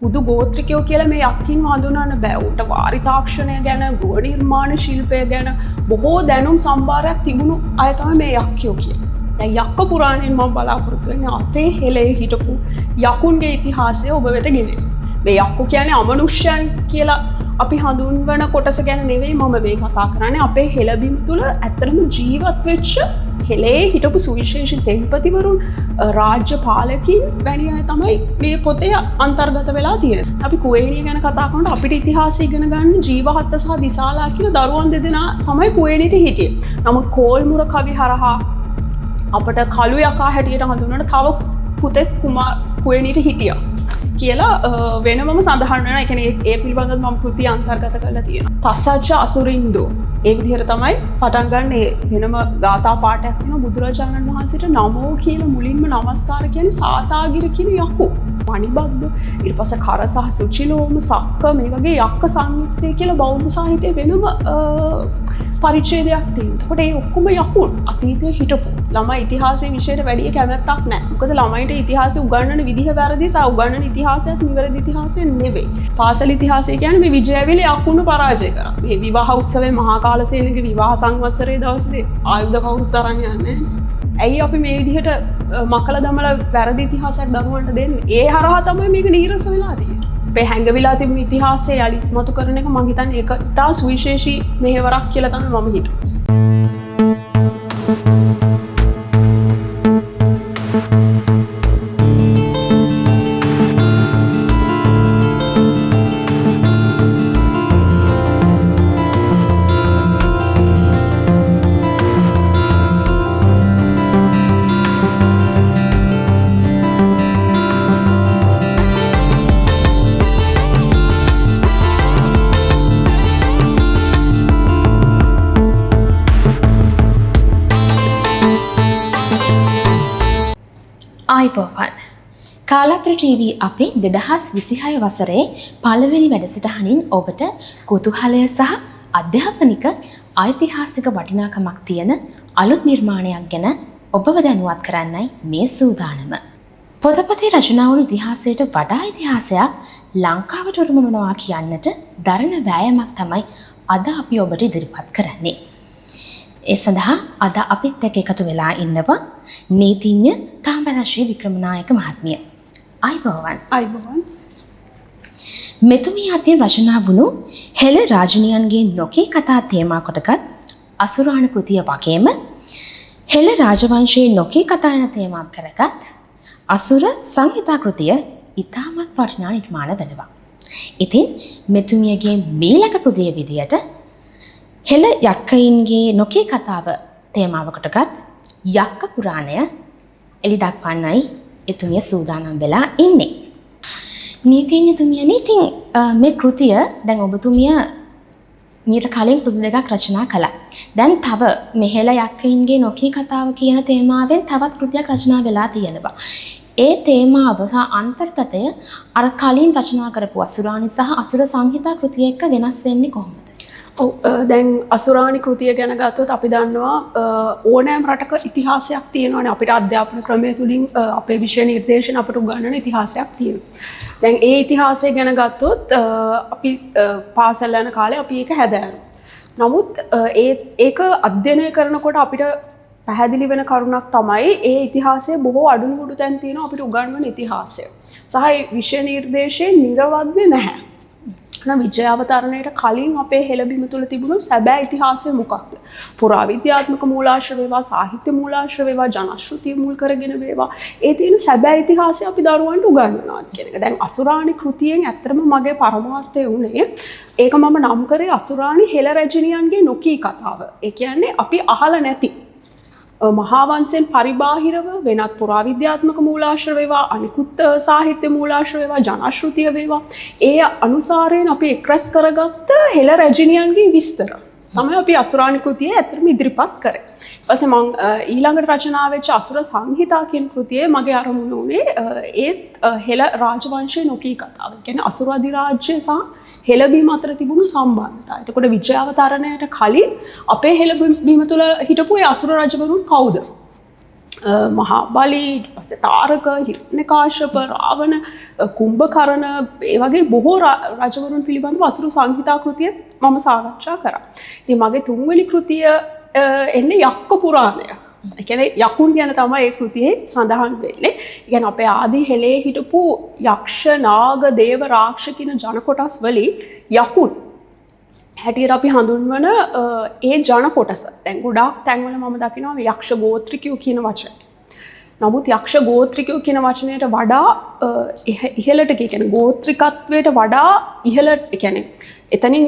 පුදු ගෝත්‍රිකයෝ කියලා මේ යක්කින් හඳුනන්න බෑ. උන්ට වාරි තාක්ෂණය ගැන, ගෘහ නිර්මාණ ශිල්පය ගැන බොහෝ දැනුම් සම්භාරයක් තිබුණු අය තමයි මේ යක්කයෝ කියන්නේ. දැන් යක්ක පුරාණයෙන් මම බලාපොරොත්තු වෙන්නේ අපේ හෙලේ හිටපු යකුන්ගේ ඉතිහාසය ඔබ වෙත ගෙනෙන්න. මේ යක්කු කියන්නේ අමනුෂ්‍යයන් කියලා අපි හඳුන්වන කොටස ගැන නෙවෙයි මම මේ කතා කරන්නේ. අපේ හෙළබිම් තුළ ඇත්තටම ජීවත් වෙච්ච හෙලේ හිටපු සුවිශේෂී සෙන්පතිවරුන්, රාජ්‍ය පාලකින් වැනි අය තමයි මේ පොතේ අන්තර්ගත වෙලා තියෙන්නේ. අපි කුවේණිය ගැන කතා කරනකොට අපිට ඉතිහාසය ඉගෙන ගන්න ජීවහත්ත සහ දිසාලා කියලා දරුවන් දෙදෙනා තමයි කුවේණියට හිටියේ. නමුත් කෝල්මුර කවි හරහා අපට කළු යකා හැටියට හඳුන්වන තව පුතෙක් කුවේණියට හිටියා කියලා වෙනමම සඳහන් වෙනවා. ඒ කියන්නේ ඒ පිළිබඳව මම කෘති අන්තර්ගත කරලා තියෙනවා. තස්සච්ච අසුරින්දෝ ඒ විදිහට තමයි පටන් ගන්න. වෙනම ගාථා පාඨයක් වෙනවා. බුදුරජාණන් වහන්සේට නමෝ කියලා මුලින්ම නමස්කාර කියන්නේ සාතාගිර කියන යකු. මණිබද්ද ඊට පස්සේ කර සහ සුචිලෝම සක්ක මේ වගේ යක්ක සංයුක්තය කියලා බෞද්ධ සාහිත්‍යයේ වෙනම පරිච්ඡේදයක් තියෙනවා. ඒකට ඒ ඔක්කොම යකුන් අතීතයේ හිටපු ළමයි ඉතිහාසයේ විශේෂ වැඩි කැමැත්තක් නැහැ. මොකද ළමයින්ට ඉතිහාසය උගන්වන විදිහ වැරදි සහ උගන්වන ඉතිහාසයත් නිවැරදි ඉතිහාසය නෙවෙයි. පාසල් ඉතිහාසය කියන්නේ මේ විජයවිල යකුන්ව පරාජය කරා. මේ විවාහ උත්සවයේ මහා කාලසේනගේ විවාහ සංවත්සරයේ දවසේ ආයුධ කවුරුත් අරන් යන්නේ. ඇයි අපි මේ විදිහට මකල දමලා වැරදි ඉතිහාසයක් දරුවන්ට දෙන්නේ? ඒ හරහා තමයි මේක නීරස වෙලා තියෙන්නේ. අපේ හැංගවිලා තිබුණු ඉතිහාසය යලි ඉස්මතු කරන එක මම හිතන්නේ ඒක ඉතා සුවිශේෂී මෙහෙවරක් කියලා තමයි මම හිතන්නේ. ආයිබෝවන් කාලත්‍ර ටීවී අපේ 2026 වසරේ පළවෙනි වැඩසටහනින් ඔබට කුතුහලය සහ අධ්‍යාපනික ඓතිහාසික වටිනාකමක් තියෙන අලුත් නිර්මාණයක් ගැන ඔබව දැනුවත් කරන්නයි මේ සූදානම. පොතපතේ රචනා වුණු ඉතිහාසයට වඩා ඉතිහාසයක් ලංකාවට උරුම වෙනවා කියන්නට දරණ වෑයමක් තමයි අද අපි ඔබට ඉදිරිපත් කරන්නේ. ඒ සඳහා අද අපිත් එක්ක එකතු වෙලා ඉන්නවා නීතිඥ තාඹරශ්‍රී වික්‍රමනායක මහත්මිය. ආයිබෝවන්. ආයිබෝවන්. මෙතුමිය අතින් රචනා වුණු හෙළ රාජණියන්ගේ නොකී කතා තේමා කොටගත් අසුරාණ කෘතිය වගේම හෙළ රාජවංශයේ නොකී කතා යන තේමාවක් කරගත් අසුර සංහිතා කෘතිය ඉතාමත් වටිනා නිර්මාණ වෙනවා. ඉතින් මෙතුමියගේ මීළඟ කෘතිය විදියට හෙළ යක්කයින්ගේ නොකී කතාව තේමාවකටගත් යක්ක පුරාණය එළි දක්වන්නයි එතුමිය සූදානම් වෙලා ඉන්නේ. නීතිඥතුමියනි, ඉතින් මේ කෘතිය දැන් ඔබතුමිය මීට කලින් කෘති දෙකක් රචනා කළා. දැන් තව මේ හෙළ යක්කයින්ගේ නොකී කතාව කියන තේමාවෙන් තවත් කෘතියක් රචනා වෙලා තියෙනවා. ඒ තේමාව සහ අන්තර්ගතය අර කලින් රචනා කරපු අසුරාණි සහ අසුර සංහිතා කෘතිය එක්ක වෙනස් වෙන්නේ කොහොමද? දැන් අසුරාණි කෘතිය ගැන ගත්තොත් අපි දන්නවා ඕනෑම රටක ඉතිහාසයක් තියෙනවානේ. අපිට අධ්‍යාපන ක්‍රමය තුලින් අපේ විෂය නිර්දේශන අපට උගන්වන ඉතිහාසයක් තියෙනවා. දැන් ඒ ඉතිහාසය ගැන ගත්තොත් අපි පාසල් යන කාලේ අපි ඒක හැදෑරුවා. නමුත් ඒක අධ්‍යයනය කරනකොට අපිට පැහැදිලි වෙන කරුණක් තමයි ඒ ඉතිහාසයේ බොහෝ අඩුණුගුඩු තැන් තියෙනවා අපිට උගන්වන ඉතිහාසය. සහ විෂය නිර්දේශයේ නිර්වද්‍ය නැහැ. විජයාවතරණයට කලින් අපේ හෙළබිම තුළ තිබුණු සැබෑ ඉතිහාසය මොකක්ද? පුරාවිද්‍යාත්මක මූලාශ්‍ර වේවා, සාහිත්‍ය මූලාශ්‍ර වේවා, ජනශ්‍රුතිය මුල් කරගෙන වේවා, ඒ තියෙන සැබෑ ඉතිහාසය අපි දරුවන්ට උගන්වනවා කියන එක. දැන් අසුරාණි කෘතියෙන් ඇත්තටම මගේ පරමාර්ථය වුණේ ඒක මම නම් කරේ අසුරාණි හෙළ රැජිනියන්ගේ නොකී කතාව. ඒ කියන්නේ අපි අහලා නැති මහාවංශයෙන් පරිබාහිරව වෙනත් පුරාවිද්‍යාත්මක මූලාශ්‍ර වේවා, අනිකුත් සාහිත්‍ය මූලාශ්‍ර වේවා, ජනශ්‍රුතිය වේවා, ඒ අනුසාරයෙන් අපි එක්රැස් කරගත්ත හෙළ රැජිනියන්ගේ විස්තර තමයි අපි අසුරාණි කෘතියේ ඇත්තටම ඉදිරිපත් කරේ. ඊපස්සේ මම ඊළඟට රචනා වෙච්ච අසුර සංහිතා කියන කෘතියේ මගේ අරමුණ උනේ ඒත් හෙළ රාජවංශයේ නොකී කතාව. ඒ කියන්නේ අසුර අධිරාජ්‍ය සහ හෙළබීම අතර තිබුණු සම්බන්ධතාවය. එතකොට විජයාවතරණයට කලින් අපේ හෙළබීම තුළ හිටපු ඒ අසුර රජවරුන් කවුද? මහා බලි, ඊට පස්සේ තාරක, හිරණ්‍යකාශ්‍යප, රාවණ, කුම්භකර්ණ ඒ වගේ බොහෝ රජවරුන් පිළිබඳව අසුරු සංහිතා කෘතිය මම සාකච්ඡා කරා. ඉතින් මගේ තුන්වෙනි කෘතිය එන්නේ යක්ක පුරාණය. ඒ කියන්නේ යකුන් ගැන තමයි ඒ කෘතියේ සඳහන් වෙන්නේ. ඒ කියන්නේ අපේ ආදී හෙලේ හිටපු යක්ෂ, නාග, දේව, රාක්ෂ කියන ජන කොටස් වලින් යකුන් හැටියට අපි හඳුන්වන ඒ ජන කොටස. දැන් ගොඩාක් තැන්වල මම දකිනවා මේ යක්ෂ ගෝත්‍රිකයෝ කියන වචනේ. නමුත් යක්ෂ ගෝත්‍රිකයෝ කියන වචනයට වඩා ඉහළට කියන්නේ ගෝත්‍රිකත්වයට වඩා ඉහළට කියන්නේ එතනින්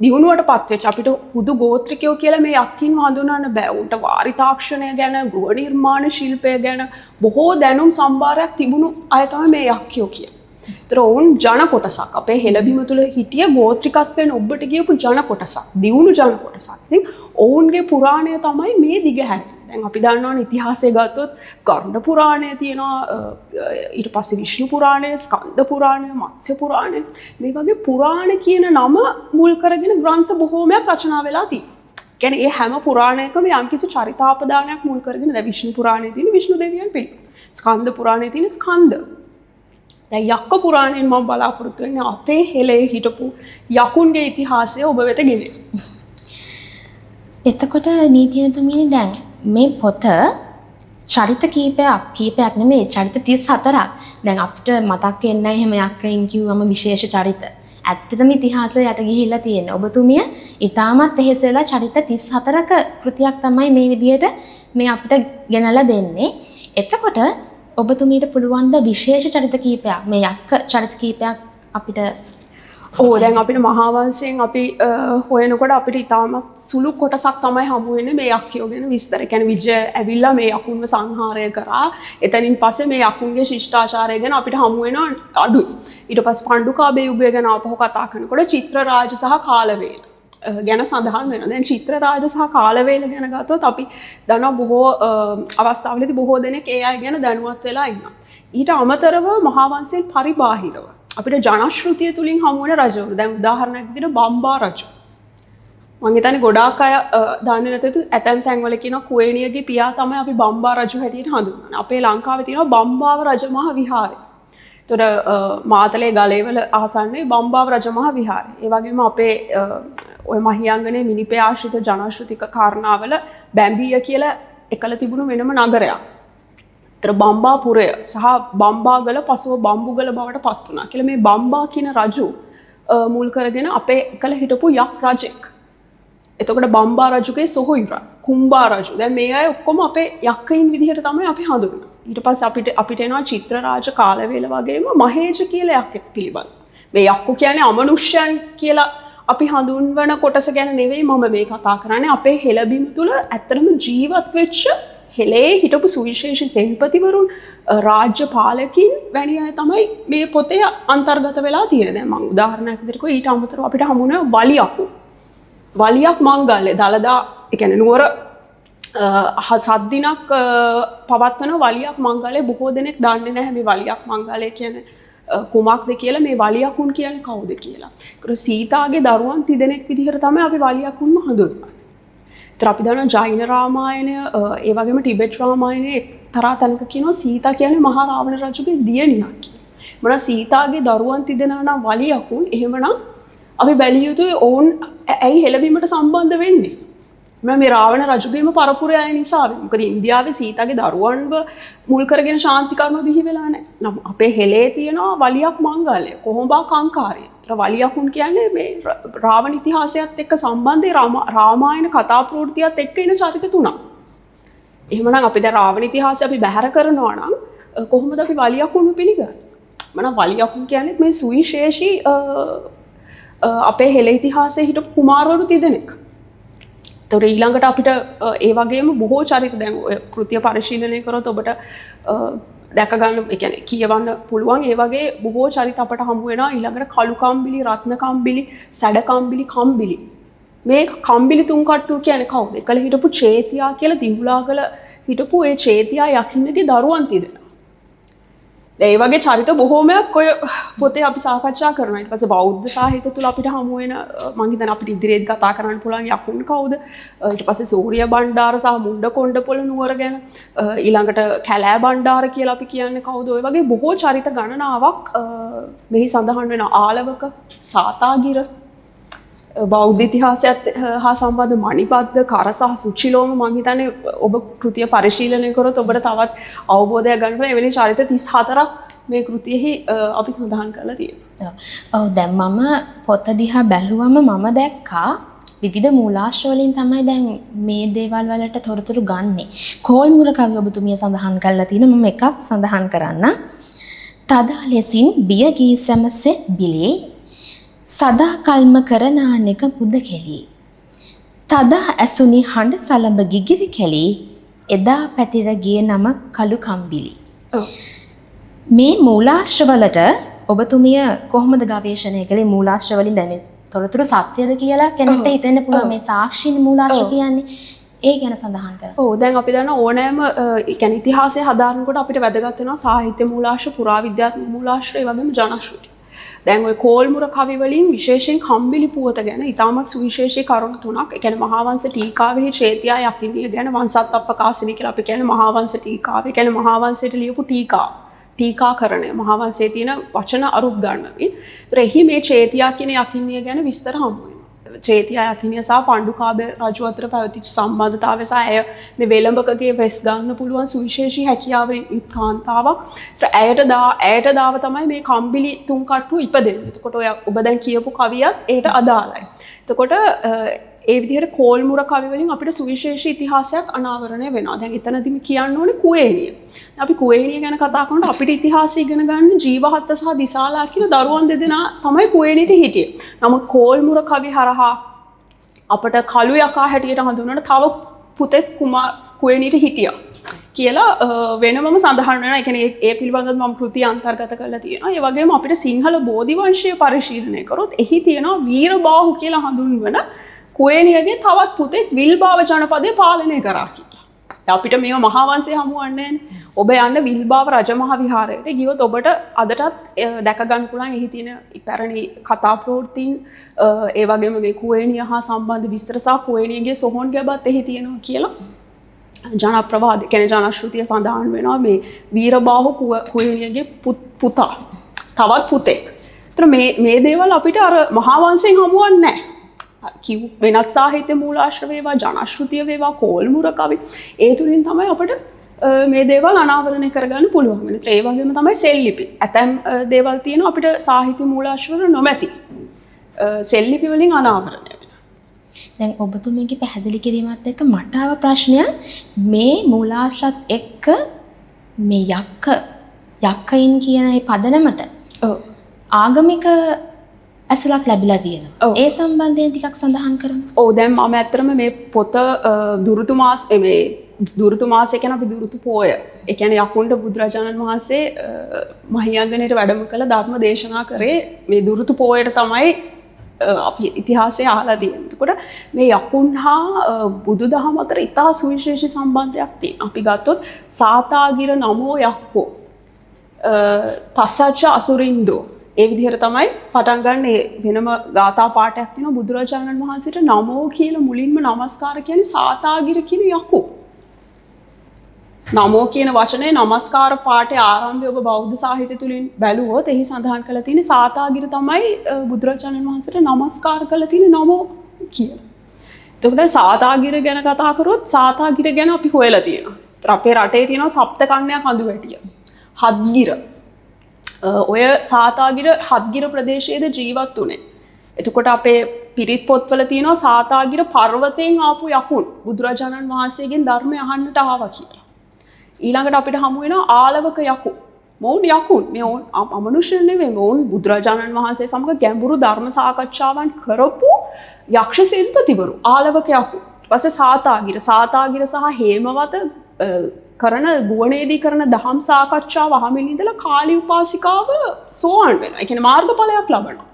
දියුණුවට පත්වෙච්ච අපිට හුදු ගෝත්‍රිකයෝ කියලා මේ යක්කින් හඳුනන්න බෑ. උන්ට වාරි තාක්ෂණය ගැන, ගෘහ නිර්මාණ ශිල්පය ගැන බොහෝ දැනුම් සම්භාරයක් තිබුණු අය තමයි මේ යක්කියෝ කියන්නේ. ඒතර ඔවුන් ජන කොටසක්. අපේ හෙළබිම තුල හිටිය ගෝත්‍රිකත්වයෙන් ඔබට ගියපු ජන කොටසක්. දියුණු ජන කොටසක්. ඉතින් ඔවුන්ගේ පුරාණය තමයි මේ දිගහැරෙන්නේ. දැන් අපි දන්නවනේ ඉතිහාසය ගත්තොත් ගරුඩ පුරාණය තියෙනවා, ඊට පස්සේ විෂ්ණු පුරාණය, ස්කන්ධ පුරාණය, මත්ස්‍ය පුරාණය. මේ වගේ පුරාණ කියන නම මුල් කරගෙන ග්‍රන්ථ බොහෝමයක් රචනා වෙලා තියෙනවා. කියන්නේ මේ හැම පුරාණයකම යම්කිසි චරිතාපදානයක් මුල් කරගෙන දැන් විෂ්ණු පුරාණයේ තියෙන විෂ්ණු දෙවියන් පිළිබඳ. ස්කන්ධ පුරාණයේ තියෙන ස්කන්ධ. දැන් යක්ක පුරාණයෙන් මම බලාපොරොත්තු වෙන්නේ අපේ හෙළේ හිටපු යකුන්ගේ ඉතිහාසය ඔබ වෙත ගෙනෙන්න. එතකොට නීතියතුමියනි දැන් මේ පොත චරිත කීපයක් නෙමෙයි චරිත 34ක්. දැන් අපිට මතක් වෙන්නේ එහෙම යක්කයින් කිව්වම විශේෂ චරිත. ඇත්තටම ඉතිහාසය යට ගිහිල්ලා තියෙනවා. ඔබතුමිය ඊටමත් වෙහෙස වෙලා චරිත 34ක කෘතියක් තමයි මේ විදිහට මේ අපිට ගෙනලා දෙන්නේ. එතකොට ඔබතුමීට පුළුවන් ද විශේෂ චරිත කීපයක් මේ යක්ක චරිත කීපයක් අපිට දැන් අපිට මහා වංශයෙන් අපි හොයනකොට අපිට ඉතාමත් සුළු කොටසක් තමයි හමු වෙන්නේ මේ යක්කයෝ ගැන විස්තර. ඒ කියන්නේ විජය ඇවිල්ලා මේ යකුන්ව සංහාරය කරා. එතනින් පස්සේ මේ යකුන්ගේ ශිෂ්ටාචාරය ගැන අපිට හමු වෙනවා අඩුයි. ඊට පස්සේ පණ්ඩුකාභය යුගය ගැන අපහු කතා කරනකොට චිත්‍රරාජ සහ කාලවේල ගැන සඳහන් වෙනවා. දැන් චිත්‍රරාජ සහ කාලවේල ගැන ගත්තොත් අපි දන්නවා බොහෝ අවස්ථාවලදී බොහෝ දෙනෙක් ඒ අය ගැන දැනුවත් වෙලා ඉන්නවා. ඊට අමතරව මහා වංශයෙන් පරිබාහිරව අපිට ජනශ්‍රුතිය තුලින් හමු වෙන රජවරු. දැන් උදාහරණයක් විදිහට බම්බා රජු. මම හිතන්නේ ගොඩාක් අය දන්නේ නැතුව ඇතැම් තැන්වල කියනවා කුවේණියගේ පියා තමයි අපි බම්බා රජු හැටියට හඳුන්වන්නේ. අපේ ලංකාවේ තියෙනවා බම්බාව රජමහා විහාරය. ඒතර මාතලේ ගලේවල ආසන්නයේ බම්බාව රජමහා විහාරය. ඒ වගේම අපේ ඔය මහියංගනේ මිනිපේ ආශ්‍රිත ජනශ්‍රුතික කාරණාවල බැම්බිය කියලා එකල තිබුණු වෙනම නගරයක්. බම්බාපුරය සහ බම්බාගල පසුව බම්බුගල බවට පත් වුණා කියලා මේ බම්බා කියන රජු මුල් කරගෙන අපේ එකල හිටපු යක් රජෙක්. එතකොට බම්බා රජුගේ සොහොයුරා කුම්බා රජු. දැන් මේ අය ඔක්කොම අපේ යක්කයින් විදිහට තමයි අපි හඳුන්වන්නේ. ඊට පස්සේ අපිට එනවා චිත්‍රරාජ කාලවේල වගේම මහේජ කියලා යක්ෙක් පිළිබඳ. මේ යක්කු කියන්නේ අමනුෂ්‍යයන් කියලා අපි හඳුන්වන කොටස ගැන නෙවෙයි මම මේ කතා කරන්නේ. අපේ හෙළබිම තුල ඇත්තටම ජීවත් වෙච්ච හෙළේ හිටපු සුවිශේෂී සෙන්පතිවරුන් රාජ්‍ය පාලකින් වැනි අය තමයි මේ පොතේ අන්තර්ගත වෙලා තියෙන්නේ. දැන් මම උදාහරණයක් විදිහට ඊට අමතරව අපිට හමු වෙන වලියකු. වලියක් මංගල්‍ය දලදා ඒ කියන්නේ නුවර සත් දිනක් පවත්වන වලියක් මංගල්‍ය බොහෝ දෙනෙක් දන්නේ නැහැ මේ වලියක් මංගල්‍ය කියන්නේ කුමක්ද කියලා. මේ වලියකුන් කියන්නේ කවුද කියලා. ඒක සීතාගේ දරුවන් 30 දෙනෙක් විදිහට තමයි අපි වලියකුන්ව හඳුන්වන්නේ. ඒතර අපි දන්නවා ජෛන රාමායනය ඒ වගේම ටිබෙට් රාමායනය එක්තරා තැනක කියනවා සීතා කියන්නේ මහා රාවණ රජුගේ දියණියක් කියලා. මොනවා සීතාගේ දරුවන් 30 දෙනා නම් වලියකුන් එහෙමනම් අපි බැලිය යුතුයි ඔවුන් ඇයි හෙළබීමට සම්බන්ධ වෙන්නේ. මේ රාවණ රජුගේම පරපුරය අය නිසා. මොකද ඉන්දියාවේ සීතාගේ දරුවන්ව මුල් කරගෙන ශාන්ති කර්ම බිහි වෙලා නැහැ. නම් අපේ හෙළේ තියෙනවා වලියක් මංගල්‍ය කොහොඹා කංකාරය. ඒතර වලියකුන් කියන්නේ මේ රාවණ ඉතිහාසයත් එක්ක සම්බන්ධේ රාමායන කතා ප්‍රවෘත්තියත් එක්ක එන චරිත තුනක්. එහෙමනම් අපි දැන් රාවණ ඉතිහාසය අපි බැහැර කරනවා නම් කොහොමද අපි වලියකුන්ව පිළිගන්නේ? මනම් වලියකුන් කියන්නේ මේ සුවිශේෂී අපේ හෙළ ඉතිහාසයේ හිටපු කුමාරවරු 30 දෙනෙක්. ඒතකොට ඊළඟට අපිට ඒ වගේම බොහෝ චරිත දැන් ඔය කෘතිය පරිශීලනය කරොත් ඔබට දැක ගන්න ඒ කියන්නේ කියවන්න පුළුවන් ඒ වගේ බොහෝ චරිත අපට හමු වෙනවා. ඊළඟට කළු කම්බිලි, රත්න කම්බිලි, සැඩ කම්බිලි, කම්බිලි. මේ කම්බිලි තුන් කට්ටුව කියන්නේ කවුද? එකල හිටපු චේතියා කියලා දිහුලාගල හිටපු ඒ චේතියා යකින්නගේ දරුවන් 30 දෙනා. ඒ වගේ චරිත බොහෝමයක් ඔය පොතේ අපි සාකච්ඡා කරනවා. ඊට පස්සේ බෞද්ධ සාහිත්‍ය තුල අපිට හමු වෙන මම හිතන්නේ අපිට ඉදිරියට කතා කරන්න පුළුවන් යකුන් කවුද? ඊට පස්සේ සූර්ය බණ්ඩාර සහ මුණ්ඩ කොණ්ඩපොළ නුවර ගැන ඊළඟට කැලෑ බණ්ඩාර කියලා අපි කියන්නේ කවුද? ඔය වගේ බොහෝ චරිත ගණනාවක් මෙහි සඳහන් වෙන ආලවක සාතාගිර බෞද්ධ ඉතිහාසයත් හා සම්බන්ධ මණිපද්ද කර සහ සුචිලෝම මම හිතන්නේ ඔබ කෘතිය පරිශීලනය කරොත් ඔබට තවත් අවබෝධයක් ගන්න පුළුවන්. එවැනි චරිත 34ක් මේ කෘතියෙහි අපි සඳහන් කරලා තියෙනවා. ඔව් දැන් මම පොත දිහා බැලුවම මම දැක්කා විවිධ මූලාශ්‍ර වලින් තමයි දැන් මේ දේවල් වලට තොරතුරු ගන්නෙ. කෝල්මුර කවි ඔබතුමිය සඳහන් කරලා තියෙන මම එකක් සඳහන් කරන්න. තදා ලෙසින් බිය ගී සැමසෙත් බිලේ සදා කල්ම කරනානෙක පුද කෙලි. තදා ඇසුනි හඬ සලඹ ගිගිරි කෙලි එදා පැතිර ගිය නම කළු කම්බිලි. මේ මූලාශ්‍රවලට ඔබතුමිය කොහොමද ගවේෂණය කළේ? මූලාශ්‍රවලින් දැන් මේ තොරතුරු සත්‍යද කියලා කෙනෙක්ට හිතෙන්න පුළුවන්. මේ සාක්ෂි මූලාශ්‍ර කියන්නේ ඒ ගැන සඳහන් කරා. ඔව් දැන් අපි දන්න ඕනෑම කියන්නේ ඉතිහාසය හදාරනකොට අපිට වැදගත් වෙනවා සාහිත්‍ය මූලාශ්‍ර, පුරාවිද්‍යාත්මක මූලාශ්‍ර, ඒ වගේම ජනශ්‍රුති. දැන් ওই කෝල්මුර කවි වලින් විශේෂයෙන් කම්බිලි පුවත ගැන ඉතාමත් සුවිශේෂී කරුණු තුනක්, ඒ කියන්නේ මහාවංශ ටීකාවෙහි චේතියා යකිනිය ගැන වංශාත්ප්‍රකාශනී කියලා අපි කියන්නේ මහාවංශ ටීකාව. ඒ කියන්නේ මහාවංශයට ලියපු ටීකාකරණය, මහාවංශයේ තියෙන වචන අරුත් ගන්නමින්. ඒතර එහි මේ චේතියා කියන යකිනිය ගැන විස්තර හමු වෙනවා. චේතියා යකිනිය සහ පණ්ඩුකාභය රජු අතර පැවතිච්ච සම්බන්ධතාවය සහ ඇය මේ වෙළඹකගේ වෙස් ගන්න පුළුවන් සුවිශේෂී හැකියාවෙන් යුත් කාන්තාවක්. ඇයට දාව තමයි මේ කම්බිලි තුන් කට්ටුව ඉපදෙන්නේ. එතකොට ඔය ඔබ දැන් කියපු කවියත් ඒට අදාළයි. එතකොට ඒ විදිහට කෝල්මුර කවි වලින් අපිට සුවිශේෂී ඉතිහාසයක් අනාවරණය වෙනවා. දැන් එතනදිම කියන්න ඕනේ කුවේණිය. අපි කුවේණිය ගැන කතා කරනකොට අපිට ඉතිහාසය ඉගෙන ගන්න ජීවහත්ත සහ දිසාලා කියලා දරුවන් දෙදෙනා තමයි කුවේණියට හිටියේ. නමුත් කෝල්මුර කවි හරහා අපට කළු යකා හැටියට හඳුන්වන තව පුතෙක් කුවේණියට හිටියා කියලා වෙනමම සඳහන් වෙනවා. ඒ කියන්නේ ඒ පිළිබඳව මම කෘතිය අන්තර්ගත කරලා තියෙනවා. ඒ වගේම අපිට සිංහල බෝධි වංශය පරිශීලනය කරොත් එහි තියෙනවා වීරබාහු කියලා හඳුන්වන කුවේණියගේ තවත් පුතෙක් විල්බාව ජනපදය පාලනය කරා කියලා. අපිට මේව මහාවංශය හමුවන්නේ නැහැ. ඔබ යන්න විල්බාව රජමහා විහාරයට ගියොත් ඔබට අදටත් දැක ගන්න පුළුවන් එහි තියෙන ඉපැරණි කතා ප්‍රවෘත්තීන්, ඒ වගේම මේ කුවේණිය හා සම්බන්ධ විස්තර සහ කුවේණියගේ සොහොන් ගැබත් එහි තියෙනවා කියලා ජනප්‍රවාද කියන්නේ ජනශ්‍රුතිය සඳහන් වෙනවා. මේ වීරබාහු කුවේණියගේ පුතා තවත් පුතෙක්. ඒතර මේ දේවල් අපිට අර මහාවංශයෙන් හමුවන්නේ නැහැ. වෙනත් සාහිත්‍ය මූලාශ්‍ර වේවා, ජනශ්‍රුතිය වේවා, කෝල්මුර කවි, ඒ තුලින් තමයි අපිට මේ දේවල් අනාවරණය කරගන්න පුළුවන් වෙන්නේ. ඒ වගේම තමයි සෙල්ලිපි. ඇතැම් දේවල් තියෙනවා අපිට සාහිත්‍ය මූලාශ්‍ර වල නොමැති. සෙල්ලිපි වලින් අනාවරණය වෙනවා. දැන් ඔබතුමීගේ පැහැදිලි කිරීමත් එක්ක මට ආව ප්‍රශ්නය මේ මූලාශ්‍රත් එක්ක මේ යක්කයින් කියන මේ පදනමට ආගමික ඇසුරක් ලැබිලා තියෙනවා. ඒ සම්බන්ධයෙන් ටිකක් සඳහන් කරමු. ඔව් දැන් මම ඇත්තටම මේ පොත දුරුතු මාසය කියන අපි දුරුතු පෝය. ඒ කියන්නේ යකුන්ට බුදුරජාණන් වහන්සේ මහියංගනයට වැඩම කළ ධර්ම දේශනා කරේ මේ දුරුතු පෝයට තමයි අපි ඉතිහාසය අහලා තියෙන්නේ. එතකොට මේ යකුන් හා බුදුදහම අතර ඉතා සුවිශේෂී සම්බන්ධයක් තියෙනවා. අපි ගත්තොත් සාතාගිර නමෝ යක්කෝ තසච්ච අසුරින්දෝ, ඒ විදිහට තමයි පටන් ගන්න. වෙනම ගාථා පාඨයක් තියෙනවා බුදුරජාණන් වහන්සේට නමෝ කියලා මුලින්ම নমස්කාර කියන්නේ සාතාගිර කියන යකු. නමෝ කියන වචනේ নমස්කාර පාඨයේ ආරම්භය ඔබ බෞද්ධ සාහිත්‍ය තුලින් බැලුවොත් එහි සඳහන් කරලා තියෙන්නේ සාතාගිර තමයි බුදුරජාණන් වහන්සේට নমස්කාර කරලා තියෙන්නේ නමෝ කියලා. එතකොට සාතාගිර ගැන කතා කරොත් සාතාගිර ගැන අපි හොයලා තියෙනවා. අපේ රටේ තියෙනවා සප්තකන්‍යා කඳු වැටිය. හත්ගිර. ඔය සාතාගිර හත්ගිර ප්‍රදේශයේද ජීවත් වුණේ. එතකොට අපේ පිරිත් පොත්වල තියෙනවා සාතාගිර පර්වතයෙන් ආපු යකුන් බුදුරජාණන් වහන්සේගෙන් ධර්මය අහන්නට ආවා කියලා. ඊළඟට අපිට හමු වෙනවා ආලවක යකු. මොවුන් යකුන්. මේ අමනුෂ්‍ය නෙවෙයි. මොවුන් බුදුරජාණන් වහන්සේ සමග ගැඹුරු ධර්ම සාකච්ඡාවන් කරපු යක්ෂ සිල්පතිවරු. ආලවක යකු. ඊට පස්සේ සාතාගිර සහ හේමවත කරන ගුවනේදී කරන දහම් සාකච්ඡාව අහමින් ඉඳලා කාලී උපාසිකාව සෝවන් වෙනවා. ඒ කියන්නේ මාර්ගඵලයක් ලබනවා.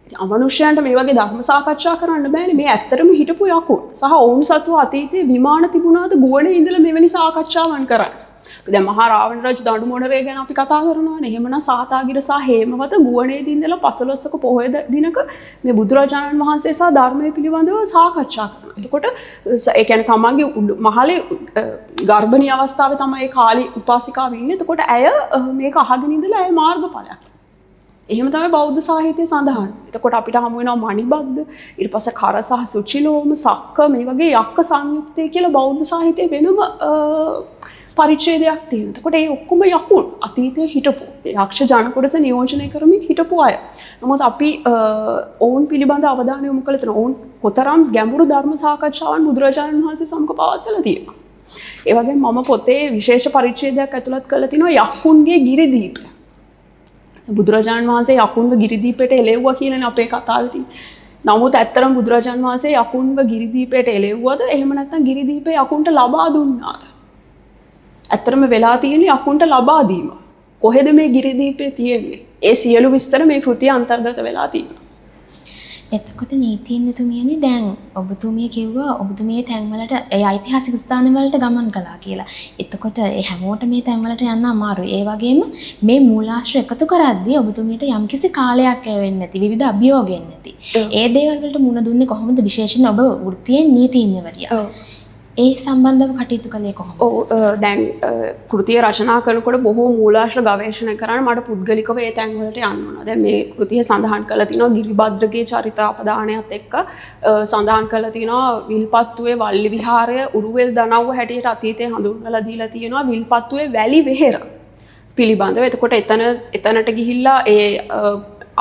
ඉතින් අමනුෂ්‍යයන්ට මේ වගේ ධර්ම සාකච්ඡා කරන්න බෑනේ. මේ ඇත්තටම හිටපු යකුන්. සහ ඔවුන් සතු අතීතයේ විමාන තිබුණාද ගුවනේ ඉඳලා මෙවැනි සාකච්ඡාවන් කරන්න. දැන් මහා රාවණ රජු දඬු මොණරේ ගැන අපි කතා කරනවානේ. එහෙමනම් සාතාගිර සහ හේමවත ගුවනේදී ඉඳලා 15ක පොහොය දිනක මේ බුදුරජාණන් වහන්සේ සහ ධර්මයේ පිළිබඳව සාකච්ඡා කරනවා. එතකොට ඒ කියන්නේ තමන්ගේ මහලේ ගර්භණී අවස්ථාවේ තමයි ඒ කාලී උපාසිකාව ඉන්නේ. එතකොට ඇය මේක අහගෙන ඉඳලා ඇය මාර්ගඵලයක්. එහෙම තමයි බෞද්ධ සාහිත්‍යයේ සඳහන්. එතකොට අපිට හමු වෙනවා මණිබද්ද, ඊට පස්සේ කර සහ සුචිලෝම, සක්ක මේ වගේ යක්ක සංයුක්තය කියලා බෞද්ධ සාහිත්‍යයේ වෙනම පරිච්ඡේදයක් තියෙනවා. එතකොට ඒ ඔක්කොම යකුන් අතීතයේ හිටපු යක්ෂ ජන කොටස නියෝජනය කරමින් හිටපු අය. නමුත් අපි ඔවුන් පිළිබඳ අවධානය යොමු කළ තියෙනවා. ඔවුන් කොතරම් ගැඹුරු ධර්ම සාකච්ඡාවන් බුදුරජාණන් වහන්සේ සමග පවත්වලා තියෙනවා. ඒ වගේම මම පොතේ විශේෂ පරිච්ඡේදයක් ඇතුළත් කරලා තිනවා යකුන්ගේ ගිරිදීපය. බුදුරජාණන් වහන්සේ යකුන්ව ගිරිදීපයට එළෙව්වා කියලානේ අපේ කතාවේ තියෙන්නේ. නමුත් ඇත්තරම බුදුරජාණන් වහන්සේ යකුන්ව ගිරිදීපයට එළෙව්වද එහෙම නැත්නම් ගිරිදීපය යකුන්ට ලබා දුන්නාද? ඇත්තරම වෙලා තියෙන්නේ යකුන්ට ලබා දීම. කොහෙද මේ ගිරිදීපය තියෙන්නේ? ඒ සියලු විස්තර මේ කෘතිය අන්තර්ගත වෙලා තියෙනවා. එතකොට නීතිඥතුමියනි දැන් ඔබතුමිය කිව්වා ඔබතුමිය තැන්වලට ඒ ඓතිහාසික ස්ථානවලට ගමන් කළා කියලා. එතකොට ඒ හැමෝට මේ තැන්වලට යන්න අමාරුයි. ඒ වගේම මේ මූලාශ්‍ර එකතු කරද්දී ඔබතුමියට යම්කිසි කාලයක් වෙන්නේ නැති විවිධ අභියෝග එන්නේ නැති. ඒ දේවල් වලට මුණ දුන්නේ කොහොමද? විශේෂයෙන් ඔබ වෘත්තියෙන් නීතිඥවරියක්. ඒ සම්බන්ධව කටයුතු කළේ කොහොමද? දැන් කෘතිය රචනා කරනකොට බොහෝ මූලාශ්‍ර ගවේෂණ කරන්න මට පුද්ගලිකව ඒ තැන්වලට යන්න වුණා. දැන් මේ කෘතිය සඳහන් කරලා තිනවා ගිරිභද්‍රගේ චරිත අපදානයත් එක්ක සඳහන් කරලා තිනවා විල්පත්තුවේ වල්ලි විහාරය උරුවෙල් දනව්ව හැටියට අතීතයේ හඳුන්වලා දීලා තියෙනවා විල්පත්තුවේ වැලි වෙහෙර පිළිබඳව. එතකොට එතනට ගිහිල්ලා ඒ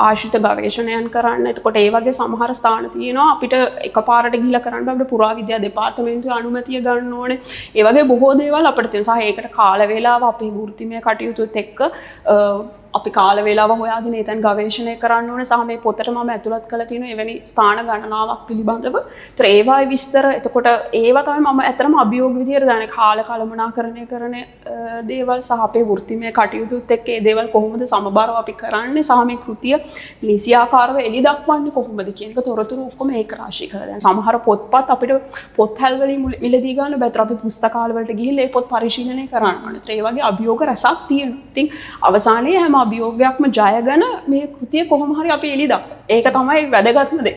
ආශ්‍රිත ගවේෂණයන් කරන්න. එතකොට ඒ වගේ සමහර ස්ථාන තියෙනවා අපිට එකපාරට ගිහිල්ලා කරන්න බෑ. අපිට පුරාවිද්‍යා දෙපාර්තමේන්තුවේ අනුමැතිය ගන්න ඕනේ. ඒ වගේ බොහෝ දේවල් අපිට තියෙනවා. සහ ඒකට කාල වේලාව අපේ වෘත්තිමය කටයුතුත් එක්ක අපි කාල වේලාව හොයාගෙන එතන ගවේෂණය කරන්න ඕනේ. සහ මේ පොතට මම ඇතුළත් කරලා තියෙන එවැනි ස්ථාන ගණනාවක් පිළිබඳව. ඒතර ඒවායි විස්තර. එතකොට ඒවා තමයි මම ඇත්තටම අභියෝග විදියට දාන්නේ. කාල කළමනාකරණය කරන දේවල් සහ අපේ වෘත්තිමය කටයුතුත් එක්ක ඒ දේවල් කොහොමද සමබරව අපි කරන්නේ සහ මේ කෘතිය නිසියාකාරව එළි දක්වන්නේ කොහොමද කියන එක තොරතුරු ඔක්කොම ඒක රාශී කරලා දැන් සමහර පොත්පත් අපිට පොත්හැල් වලින් මිලදී ගන්න බෑ. අපි පුස්තකාල වලට ගිහිල්ලා ඒ පොත් පරිශීලනය කරන්න ඕනේ. ඒ වගේ අභියෝග රසක් තියෙනවා. ඉතින් අවසානයේ හැම අභියෝගයක්ම ජයගෙන මේ කෘතිය කොහොම හරි අපි එළි දක්වනවා. ඒක තමයි වැදගත්ම දේ.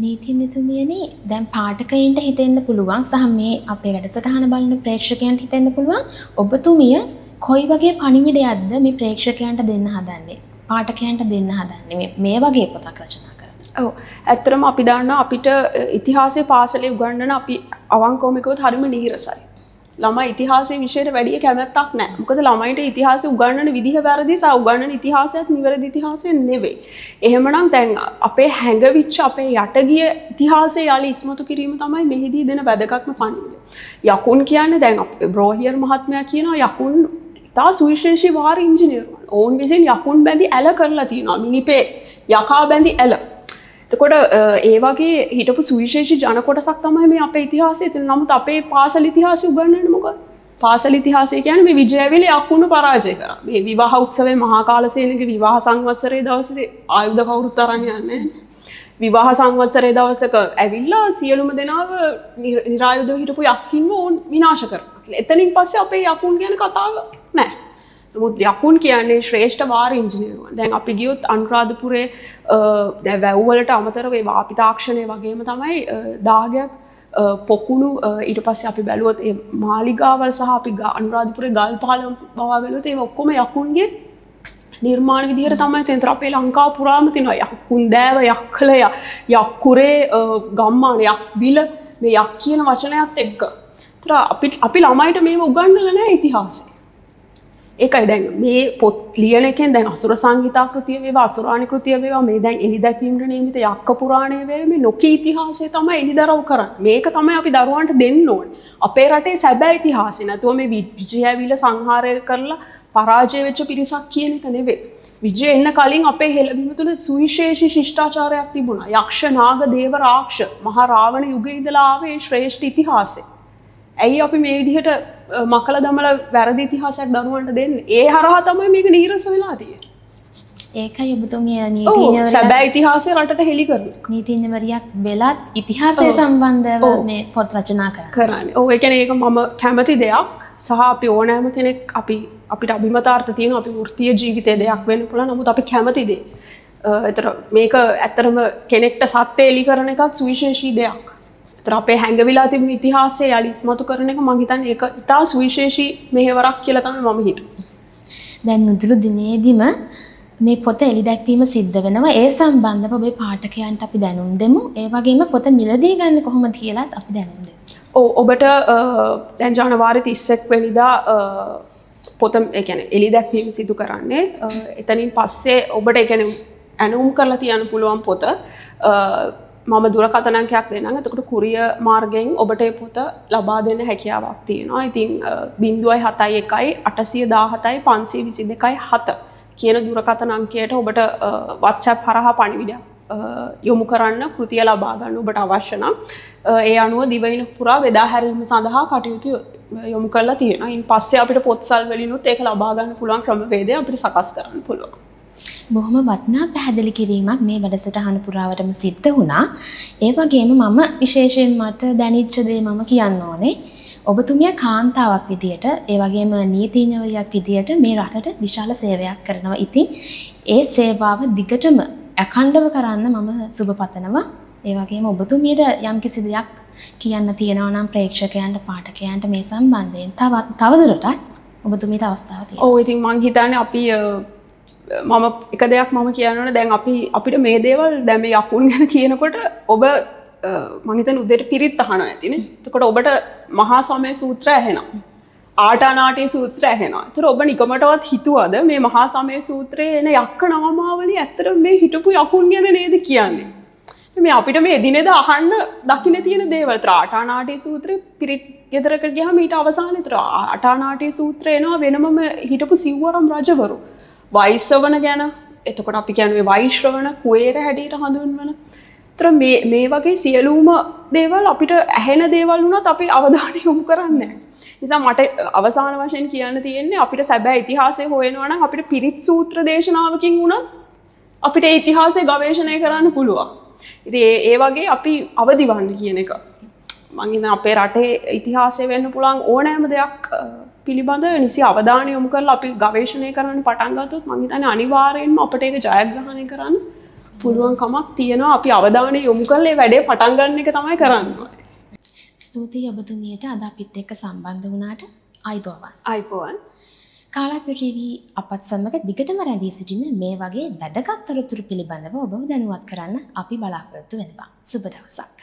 නීතිඥතුමියනි දැන් පාඨකයන්ට හිතෙන්න පුළුවන් සහ මේ අපේ වැඩසටහන බලන ප්‍රේක්ෂකයන්ට හිතෙන්න පුළුවන් ඔබතුමිය කොයි වගේ පණිවිඩයක්ද මේ ප්‍රේක්ෂකයන්ට දෙන්න හදන්නේ? පාඨකයන්ට දෙන්න හදන්නේ මේ වගේ පොතක් රචනා කරලා. ඔව්. ඇත්තටම අපි දන්නවා අපිට ඉතිහාසයේ පාසලේ උගන්වන අපි අවංකවම කිව්වොත් හරිම නීරසයි. ළමයි ඉතිහාසයේ විෂයට වැඩි කැමැත්තක් නැහැ. මොකද ළමයින්ට ඉතිහාසය උගන්වන විදිහ වැරදි සහ උගන්වන ඉතිහාසයත් නිවැරදි ඉතිහාසය නෙවෙයි. එහෙමනම් දැන් අපේ හැඟවිච්ච අපේ යටගිය ඉතිහාසය යලි ඉස්මතු කිරීම තමයි මෙහිදී දෙන වැදගත්ම පණිවිඩය. යකුන් කියන්නේ දැන් අපේ බ්‍රෝහියර් මහත්මයා කියනවා යකුන් තා සුවිශේෂී වාර ඉංජිනේරුවන්. ඔවුන් විසින් යකුන් බැඳි ඇල කරලා තියෙනවා. මිනිපේ යකා බැඳි ඇල. එතකොට ඒ වගේ හිටපු සුවිශේෂී ජන කොටසක් තමයි මේ අපේ ඉතිහාසයේ තියෙන. නමුත් අපේ පාසල් ඉතිහාසය උගන්වන්නේ මොකක්ද? පාසල් ඉතිහාසය කියන්නේ මේ විජයවිල යකුන්ව පරාජය කරා. මේ විවාහ උත්සවයේ මහා කාලසේනගේ විවාහ සංවත්සරයේ දවසේ ආයුධ කවුරුත් අරන් යන්නේ. විවාහ සංවත්සරයේ දවසක ඇවිල්ලා සියලුම දෙනාව නිරායුධව හිටපු යක්කින්ව ඕන් විනාශ කරනවා. එතනින් පස්සේ අපේ යකුන් ගැන කතාව නැහැ. නමුත් යකුන් කියන්නේ ශ්‍රේෂ්ඨ වාර ඉංජිනේරුවන්. දැන් අපි ගියොත් අනුරාධපුරේ දැන් වැව් වලට අමතරව ඒ වාපි තාක්ෂණය වගේම තමයි දාගයක් පොකුණු ඊට පස්සේ අපි බැලුවොත් ඒ මාලිගාවල් සහ අපි අනුරාධපුරේ ගල් පාලම් බව බැලුවොත් ඒ ඔක්කොම යකුන්ගේ නිර්මාණ විදිහට තමයි තියෙන්නේ. අපේ ලංකාව පුරාම තියෙනවා යකුන් දෑව, යක්කලය, යක්කුරේ, ගම්මාන, යක්බිල මේ යක් කියන වචනයත් එක්ක. ඒතර අපි ළමයිට මේව උගන්වලා නැහැ ඉතිහාසය. ඒකයි දැන් මේ පොත් ලියන එකෙන් දැන් අසුර සංහිතා කෘතිය වේවා අසුරාණි කෘතිය වේවා මේ දැන් එලි දැක්වීමට නියමිත යක්ක පුරාණය වේවා මේ නොකී ඉතිහාසය තමයි එලිදරව් කරන්නේ. මේක තමයි අපි දරුවන්ට දෙන්න ඕනේ. අපේ රටේ සැබෑ ඉතිහාසය නැතුව මේ විජයවිල සංහාරය කරලා පරාජය වෙච්ච පිරිසක් කියන එක නෙවෙයි. විජය එන්න කලින් අපේ හෙළබීම තුළ සුවිශේෂී ශිෂ්ටාචාරයක් තිබුණා. යක්ෂ නාග දේව රාක්ෂ මහා රාවණ යුගයේ ඉඳලා ආවේ ශ්‍රේෂ්ඨ ඉතිහාසය. ඇයි අපි මේ විදිහට මකල දමලා වැරදි ඉතිහාසයක් දරුවන්ට දෙන්නේ? ඒ හරහා තමයි මේක නීරස වෙලා තියෙන්නේ. ඒකයි ඔබතුමිය නීතිඥවරියක් සැබෑ ඉතිහාසය රටට හෙළි කරන්නේ. නීතිඥවරියක් වෙලත් ඉතිහාසය සම්බන්ධව මේ පොත් රචනා කරන්නේ. ඔව් ඒ කියන්නේ ඒක මම කැමති දෙයක්. සහ අපි ඕනෑම කෙනෙක් අපිට අභිමතාර්ථ තියෙන අපි වෘත්තීය ජීවිතයේ දෙයක් වෙන්න පුළුවන්. නමුත් අපි කැමති දේ. ඒතර මේක ඇත්තරම කෙනෙක්ට සත්‍ය එලි කරන එකත් සුවිශේෂී දෙයක්. ඒතර අපේ හැංගවිලා තිබුණු ඉතිහාසය යලි ඉස්මතු කරන එක මම හිතන්නේ ඒක ඉතා සුවිශේෂී මෙහෙවරක් කියලා තමයි මම හිතන්නේ. දැන් නුදුරු දිනේදීම මේ පොත එලි දැක්වීම සිද්ධ වෙනවා. ඒ සම්බන්ධව ඔබේ පාඨකයන්ට අපි දැනුම් දෙමු. ඒ වගේම පොත මිලදී ගන්න කොහොමද කියලාත් අපි දැනුම් දෙමු. ඔබට දැන් ජනවාරි 31 වෙනිදා පොත ඒ කියන්නේ එලි දැක්වීම සිදු කරන්නේ. එතනින් පස්සේ ඔබට ඒ කියන්නේ ඇනුම් කරලා තියන්න පුළුවන් පොත මම දුරකථන අංකයක් දෙන්නම්. එතකොට කුරිය මාර්ගයෙන් ඔබට මේ පොත ලබා දෙන්න හැකියාවක් තියෙනවා. ඉතින් 071 817 522 7 කියන දුරකථන අංකයට ඔබට WhatsApp හරහා පණිවිඩයක් යොමු කරන්න කෘතිය ලබා ගන්න ඔබට අවශ්‍ය නම් ඒ අනුව දිවයින පුරා බෙදා හැරීම සඳහා කටයුතු යොමු කරලා තියෙනවා. ඉන් පස්සේ අපිට පොත්සල් වලිනුත් ඒක ලබා ගන්න පුළුවන් ක්‍රමවේදය අපිට සකස් කරන්න පුළුවන්. බොහොම වටිනා පැහැදිලි කිරීමක් මේ වැඩසටහන පුරාවටම සිද්ධ වුණා. ඒ වගේම මම විශේෂයෙන් මට දැනෙච්ච දේ මම කියන්න ඕනේ. ඔබතුමිය කාන්තාවක් විදියට ඒ වගේම නීතිඥවරියක් විදියට මේ රටට විශාල සේවයක් කරනවා. ඉතින් ඒ සේවාව දිගටම අඛණ්ඩව කරන්න මම සුබ පතනවා. ඒ වගේම ඔබතුමියට යම්කිසි දෙයක් කියන්න තියෙනවා නම් ප්‍රේක්ෂකයන්ට පාඨකයන්ට මේ සම්බන්ධයෙන් තවදුරටත් ඔබතුමියට අවස්ථාව තියෙනවා. ඔව් ඉතින් මම හිතන්නේ අපි මම එක දෙයක් මම කියන්න ඕනේ දැන් අපිට මේ දේවල් දැන් මේ යකුන් ගැන කියනකොට ඔබ මම හිතන්නේ උදේට පිරිත් අහනවා ඇතිනේ. එතකොට ඔබට මහා සමය සූත්‍රය ඇහෙනවා. ආටානාටි සූත්‍රය ඇහෙනවා. ඒතර ඔබ නිකමටවත් හිතුවද මේ මහා සමය සූත්‍රයේ එන යක්ක නාමාවලිය ඇත්තටම මේ හිටපු යකුන් ගැන නේද කියන්නේ? මේ අපිට මේ එදිනෙදා අහන්න දකින්න තියෙන දේවල්. ඒතර ආටානාටි සූත්‍රය පිරිත් ගෙදරකට ගියාම ඊට අවසානයේ ඒතර ආටානාටි සූත්‍රය එනවා වෙනමම හිටපු සිව්වරම් රජවරු. වෛශ්‍රවණ ගැන එතකොට අපි කියන්නේ වෛශ්‍රවණ කුවේර හැටියට හඳුන්වන. ඒතර මේ වගේ සියලුම දේවල් අපිට ඇහෙන දේවල් වුණත් අපි අවධානය යොමු කරන්නේ නැහැ. නිසා මට අවසාන වශයෙන් කියන්න තියෙන්නේ අපිට සැබෑ ඉතිහාසය හොයනවා නම් අපිට පිරිත් සූත්‍ර දේශනාවකින් වුණත් අපිට ඒ ඉතිහාසය ගවේෂණය කරන්න පුළුවන්. ඉතින් ඒ වගේ අපි අවදිවන්න කියන එක. මම හිතන්නේ අපේ රටේ ඉතිහාසය වෙන්න පුළුවන් ඕනෑම දෙයක් පිළිබඳ නිසි අවධානය යොමු කරලා අපි ගවේෂණය කරන්න පටන් ගත්තොත් මම හිතන්නේ අනිවාර්යයෙන්ම අපිට ඒක ජයග්‍රහණය කරන්න පුළුවන් කමක් තියෙනවා. අපි අවධානය යොමු කරලා මේ වැඩේ පටන් ගන්න එක තමයි කරන්නේ. ස්තුතියි ඔබතුමියට අද අපිත් එක්ක සම්බන්ධ වුණාට. අයිබෝවන්. අයිබෝවන්. කාලාත්‍ර ටීවී අපත් සමග දිගටම රැඳී සිටින මේ වගේ වැදගත් තොරතුරු පිළිබඳව ඔබව දැනුවත් කරන්න අපි බලාපොරොත්තු වෙනවා. සුබ දවසක්.